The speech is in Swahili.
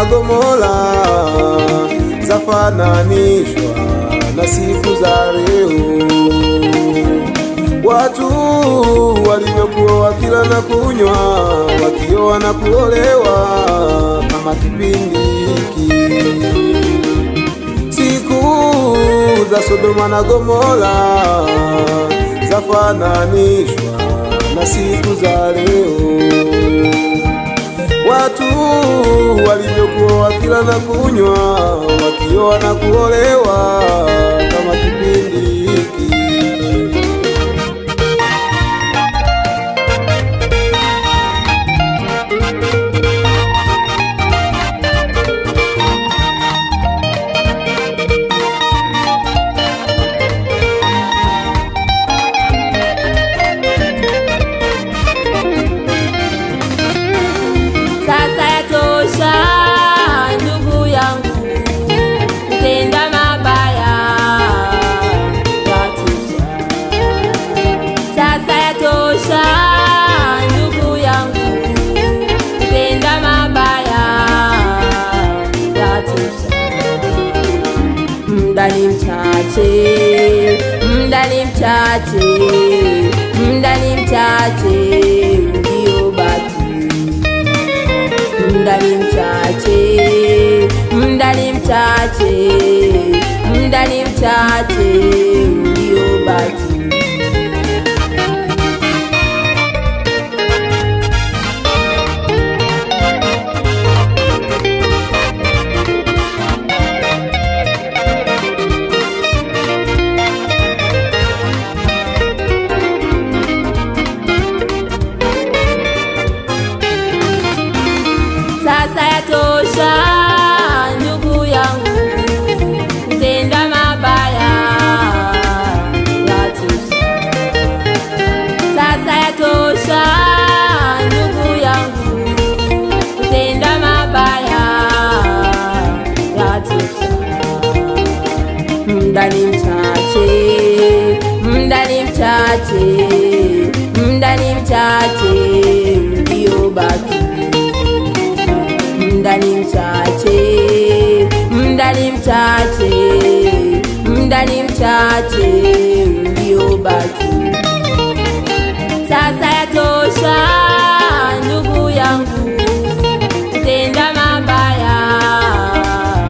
na Gomora zafananishwa na siku za leo. Watu walivyokuwa wakila na kunywa, wakioa na kuolewa kama kipindi hiki. Siku za Sodoma na Gomora zafananishwa na siku za leo. Watu walivyokuwa wakila na kunywa, wakioa na kuolewa kama kipindi hiki. Sasa yatosha ndugu yangu, kutenda mabaya yatosha. Sasa yatosha ndugu yangu, kutenda mabaya yatosha. Muda ni mchache, muda ni mchache, muda ni mchache uliobaki. Muda ni mchache, muda ni mchache, muda ni mchache uliobaki. Sasa yatosha ndugu yangu, kutenda mabaya yatosha. Sasa yatosha ndugu yangu, kutenda mabaya yatosha. Muda ni mchache, muda ni mchache, muda ni mchache uliobaki. Muda ni mchache, muda ni mchache, muda ni mchache uliobaki. Sasa yatosha ndugu yangu,